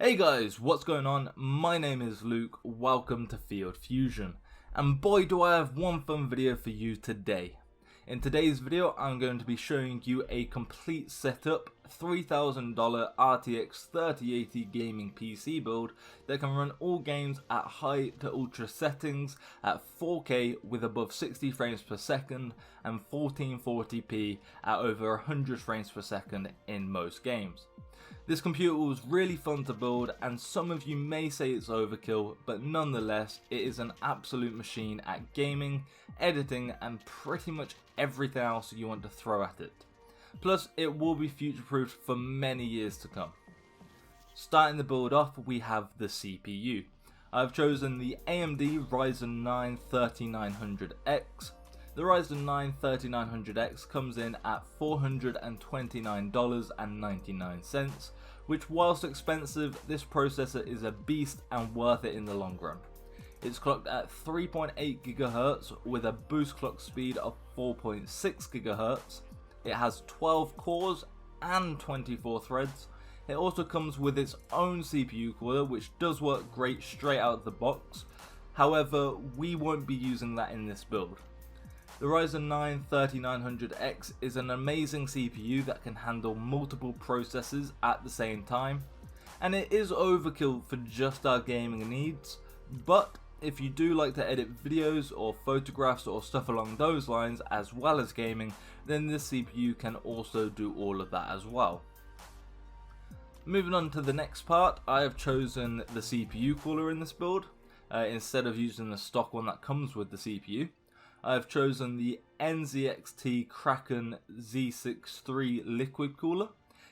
Hey guys, what's going on? My name is Luke, welcome to Field Fusion, and boy do I have one fun video for you today. In today's video I'm going to be showing you a complete setup $3,000 RTX 3080 gaming PC build that can run all games at high to ultra settings at 4K with above 60 frames per second and 1440p at over 100 frames per second in most games. This computer was really fun to build, and some of you may say it's overkill, but nonetheless it is an absolute machine at gaming, editing and pretty much everything else you want to throw at it. Plus it will be future proofed for many years to come. Starting the build off, we have the CPU. I've chosen the AMD Ryzen 9 3900X. The Ryzen 9 3900X comes in at $429.99, which whilst expensive, this processor is a beast and worth it in the long run. It's clocked at 3.8 GHz with a boost clock speed of 4.6 GHz. It has 12 cores and 24 threads. It also comes with its own CPU cooler, which does work great straight out of the box. However, we won't be using that in this build. The Ryzen 9 3900X is an amazing CPU that can handle multiple processors at the same time, and it is overkill for just our gaming needs, but if you do like to edit videos or photographs or stuff along those lines as well as gaming, then this CPU can also do all of that as well. Moving on to the next part, I have chosen the CPU cooler in this build, instead of using the stock one that comes with the CPU. I've chosen the NZXT Kraken Z63 liquid cooler.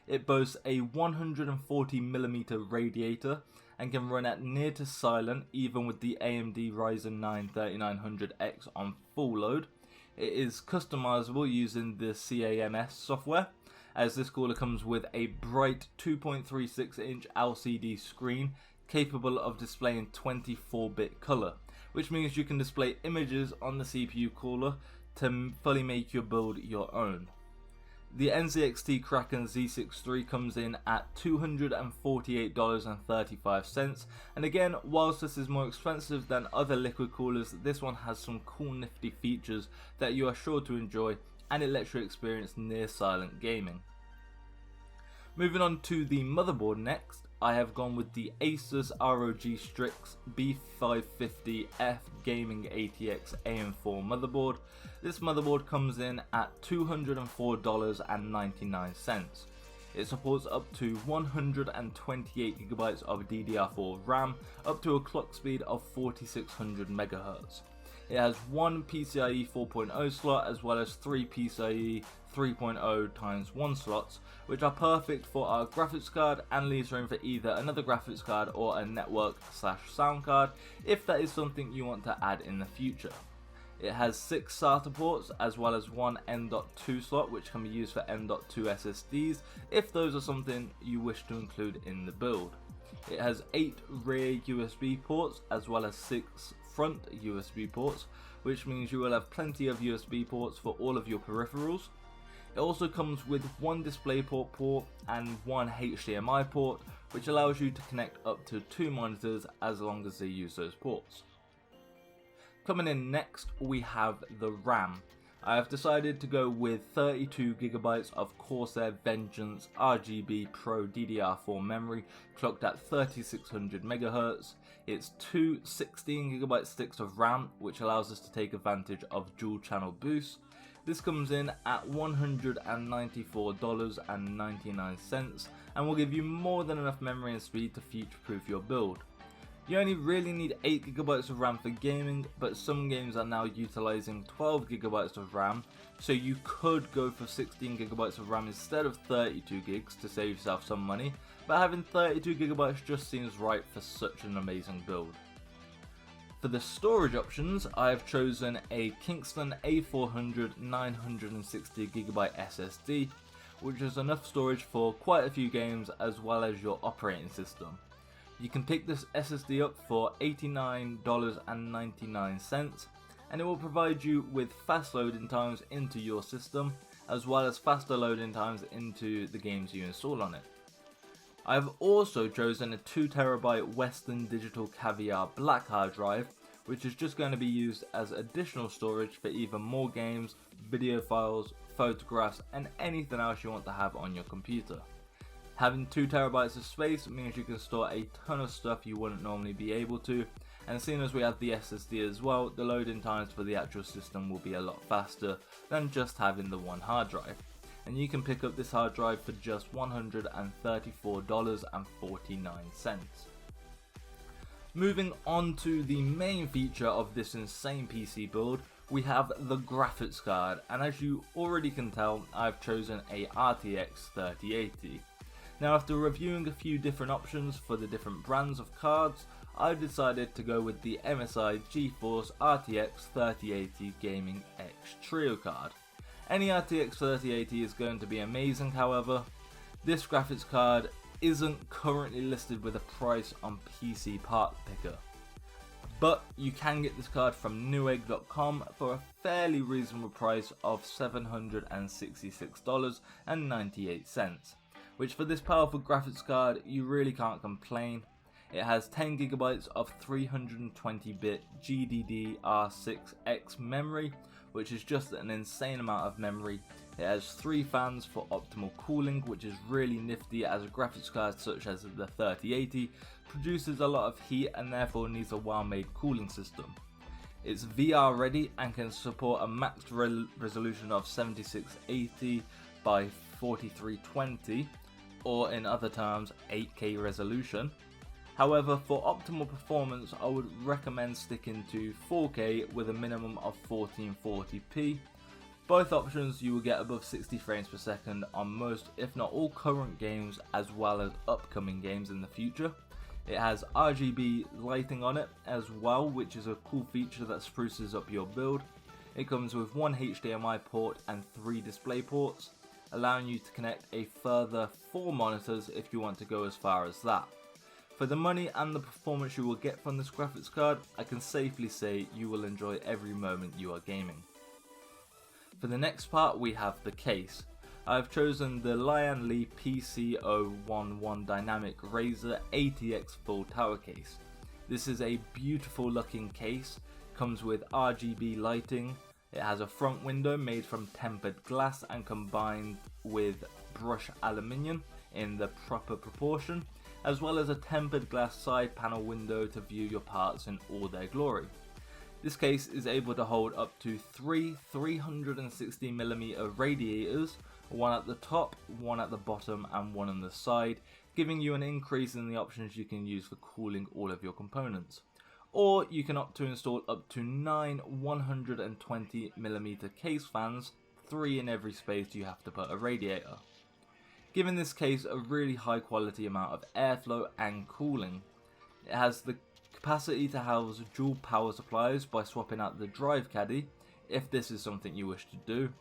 It boasts a 140mm radiator and can run at near to silent even with the AMD Ryzen 9 3900X on full load. It is customizable using the CAMS software, as this cooler comes with a bright 2.36 inch LCD screen capable of displaying 24-bit color, which means you can display images on the CPU cooler to fully make your build your own. The NZXT Kraken Z63 comes in at $248.35, and again, whilst this is more expensive than other liquid coolers, this one has some cool nifty features that you are sure to enjoy, and it lets you experience near silent gaming. Moving on to the motherboard next, I have gone with the Asus ROG Strix B550F Gaming ATX AM4 motherboard. This motherboard comes in at $204.99. It supports up to 128GB of DDR4 RAM, up to a clock speed of 4600 MHz. It has one PCIe 4.0 slot as well as three PCIe 3.0x1 slots, which are perfect for our graphics card and leaves room for either another graphics card or a network/sound card if that is something you want to add in the future. It has 6 SATA ports as well as one M.2 slot, which can be used for M.2 SSDs if those are something you wish to include in the build. It has 8 rear USB ports as well as 6 front USB ports, which means you will have plenty of USB ports for all of your peripherals. It also comes with one DisplayPort port and one HDMI port, which allows you to connect up to 2 monitors as long as they use those ports. Coming in next, we have the RAM. I have decided to go with 32GB of Corsair Vengeance RGB Pro DDR4 memory clocked at 3600 MHz. It's two 16GB sticks of RAM, which allows us to take advantage of dual channel boost. This comes in at $194.99 and will give you more than enough memory and speed to future-proof your build. You only really need 8GB of RAM for gaming, but some games are now utilizing 12GB of RAM, so you could go for 16GB of RAM instead of 32GB to save yourself some money, but having 32GB just seems right for such an amazing build. For the storage options, I have chosen a Kingston A400 960GB SSD, which is enough storage for quite a few games as well as your operating system. You can pick this SSD up for $89.99 and it will provide you with fast loading times into your system as well as faster loading times into the games you install on it. I've also chosen a 2TB Western Digital Caviar Black hard drive, which is just going to be used as additional storage for even more games, video files, photographs, and anything else you want to have on your computer. Having 2TB of space means you can store a ton of stuff you wouldn't normally be able to, and seeing as we have the SSD as well, the loading times for the actual system will be a lot faster than just having the one hard drive. And you can pick up this hard drive for just $134.49. Moving on to the main feature of this insane PC build, we have the graphics card, and as you already can tell, I've chosen a RTX 3080. Now, after reviewing a few different options for the different brands of cards, I've decided to go with the MSI GeForce RTX 3080 Gaming X Trio card. Any RTX 3080 is going to be amazing, however, this graphics card isn't currently listed with a price on PC Part Picker. But you can get this card from newegg.com for a fairly reasonable price of $766.98, which for this powerful graphics card you really can't complain. It has 10GB of 320-bit GDDR6X memory, which is just an insane amount of memory. It has 3 fans for optimal cooling, which is really nifty as a graphics card such as the 3080 produces a lot of heat and therefore needs a well-made cooling system. It's VR ready and can support a max resolution of 7680 by 4320, or in other terms 8K resolution. However, for optimal performance, I would recommend sticking to 4K with a minimum of 1440p. Both options you will get above 60 frames per second on most, if not all, current games as well as upcoming games in the future. It has RGB lighting on it as well, which is a cool feature that spruces up your build. It comes with 1 HDMI port and 3 display ports, allowing you to connect a further 4 monitors if you want to go as far as that. For the money and the performance you will get from this graphics card, I can safely say you will enjoy every moment you are gaming. For the next part, we have the case. I've chosen the Lian Li PC011 Dynamic Razer ATX Full Tower case. This is a beautiful looking case, comes with RGB lighting. It has a front window made from tempered glass and combined with brushed aluminium in the proper proportion, as well as a tempered glass side panel window to view your parts in all their glory. This case is able to hold up to 3 360mm radiators, one at the top, one at the bottom and one on the side, giving you an increase in the options you can use for cooling all of your components. Or you can opt to install up to 9 120mm case fans, 3 in every space you have to put a radiator, giving this case a really high quality amount of airflow and cooling. It has the capacity to house dual power supplies by swapping out the drive caddy, if this is something you wish to do.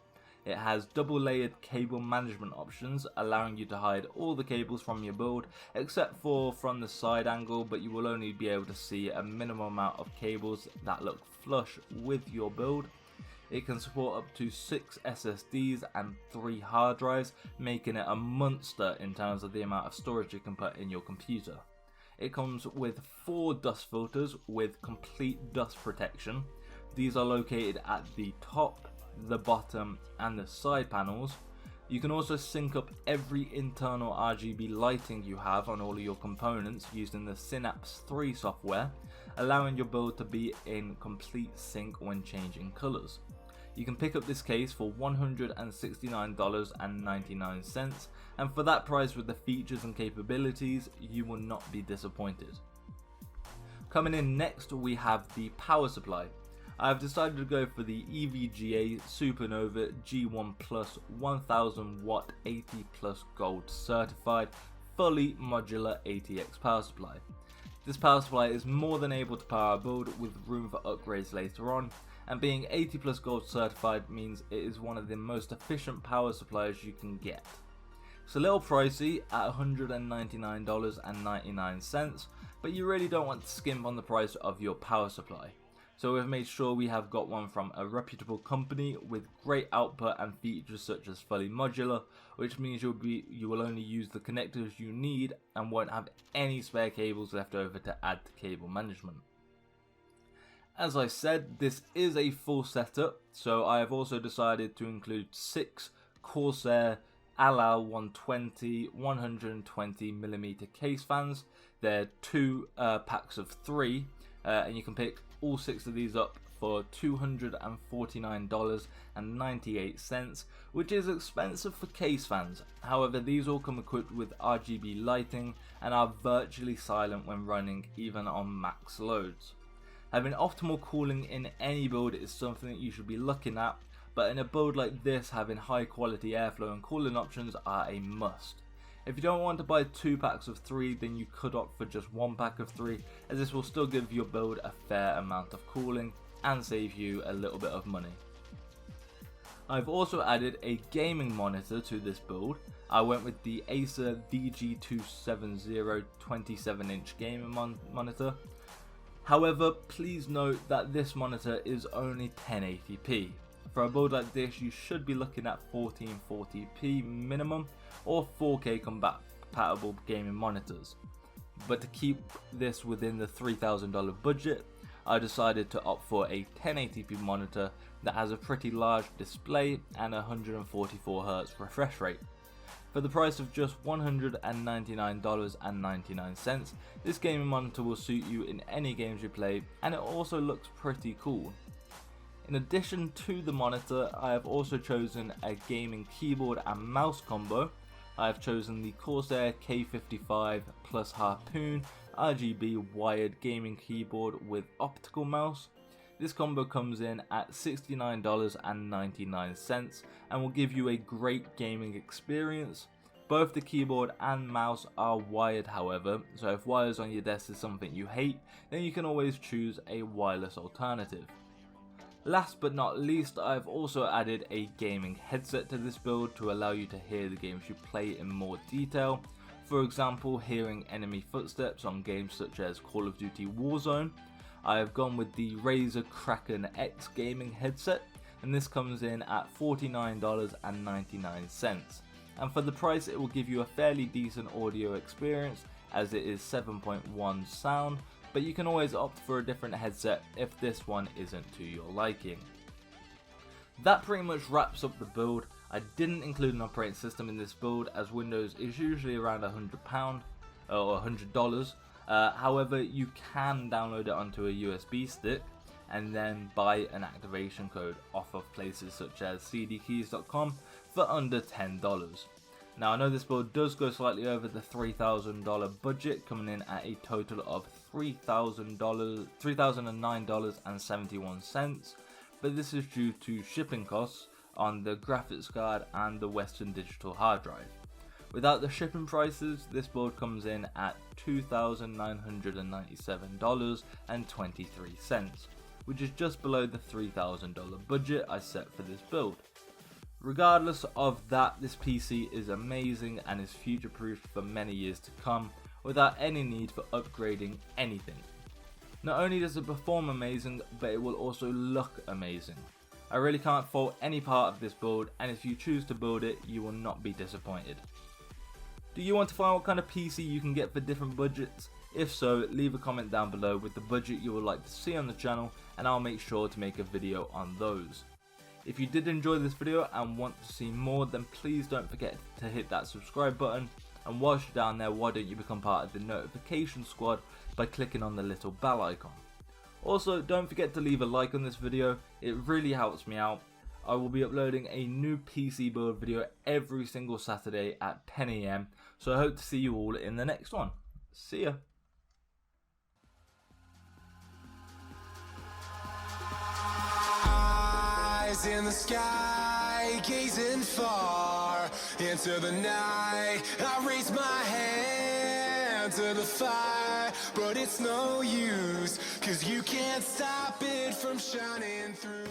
It has double layered cable management options, allowing you to hide all the cables from your build except for from the side angle, but you will only be able to see a minimum amount of cables that look flush with your build. It can support up to 6 SSDs and 3 hard drives, making it a monster in terms of the amount of storage you can put in your computer. It comes with 4 dust filters with complete dust protection. These are located at the top, the bottom and the side panels. You can also sync up every internal RGB lighting you have on all of your components using the Synapse 3 software, allowing your build to be in complete sync when changing colours. You can pick up this case for $169.99, and for that price with the features and capabilities, you will not be disappointed. Coming in next, we have the power supply. I have decided to go for the EVGA Supernova G1 Plus 1000 watt 80 plus gold certified fully modular ATX power supply. This power supply is more than able to power our build with room for upgrades later on, and being 80 plus gold certified means it is one of the most efficient power supplies you can get. It's a little pricey at $199.99, but you really don't want to skimp on the price of your power supply. So we've made sure we have got one from a reputable company with great output and features such as fully modular, which means you will only use the connectors you need and won't have any spare cables left over to add to cable management. As I said, this is a full setup, so I have also decided to include 6 Corsair Alal 120 120mm case fans. They're 2 packs of 3, and you can pick all 6 of these up for $249.98, which is expensive for case fans. However, these all come equipped with RGB lighting and are virtually silent when running even on max loads. Having optimal cooling in any build is something that you should be looking at, but in a build like this, having high quality airflow and cooling options are a must. If you don't want to buy 2 packs of 3, then you could opt for just 1 pack of 3, as this will still give your build a fair amount of cooling and save you a little bit of money. I've also added a gaming monitor to this build. I went with the Acer VG270 27-inch gaming monitor. However, please note that this monitor is only 1080p. For a build like this, you should be looking at 1440p minimum or 4K compatible gaming monitors. But to keep this within the $3,000 budget, I decided to opt for a 1080p monitor that has a pretty large display and 144Hz refresh rate. For the price of just $199.99, this gaming monitor will suit you in any games you play, and it also looks pretty cool. In addition to the monitor, I have also chosen a gaming keyboard and mouse combo. I have chosen the Corsair K55 plus Harpoon RGB wired gaming keyboard with optical mouse. This combo comes in at $69.99 and will give you a great gaming experience. Both the keyboard and mouse are wired, however, so if wires on your desk is something you hate, then you can always choose a wireless alternative. Last but not least, I've also added a gaming headset to this build to allow you to hear the games you play in more detail. For example, hearing enemy footsteps on games such as Call of Duty Warzone. I have gone with the Razer Kraken X gaming headset, and this comes in at $49.99. And for the price, it will give you a fairly decent audio experience as it is 7.1 sound, but you can always opt for a different headset if this one isn't to your liking. That pretty much wraps up the build. I didn't include an operating system in this build as Windows is usually around £100 or $100. However, you can download it onto a USB stick and then buy an activation code off of places such as cdkeys.com for under $10. Now, I know this build does go slightly over the $3,000 budget, coming in at a total of $3,009.71, but this is due to shipping costs on the graphics card and the Western Digital hard drive. Without the shipping prices, this build comes in at $2,997.23, which is just below the $3,000 budget I set for this build. Regardless of that, this PC is amazing and is future-proofed for many years to come without any need for upgrading anything. Not only does it perform amazing, but it will also look amazing. I really can't fault any part of this build, and if you choose to build it, you will not be disappointed. Do you want to find what kind of PC you can get for different budgets? If so, leave a comment down below with the budget you would like to see on the channel, and I'll make sure to make a video on those. If you did enjoy this video and want to see more, then please don't forget to hit that subscribe button, and whilst you're down there, why don't you become part of the notification squad by clicking on the little bell icon. Also, don't forget to leave a like on this video, it really helps me out. I will be uploading a new PC build video every single Saturday at 10 AM, so I hope to see you all in the next one. See ya! Eyes in the sky, gazing far into the night. I raise my hand to the fire, but it's no use, 'cause you can't stop it from shining through.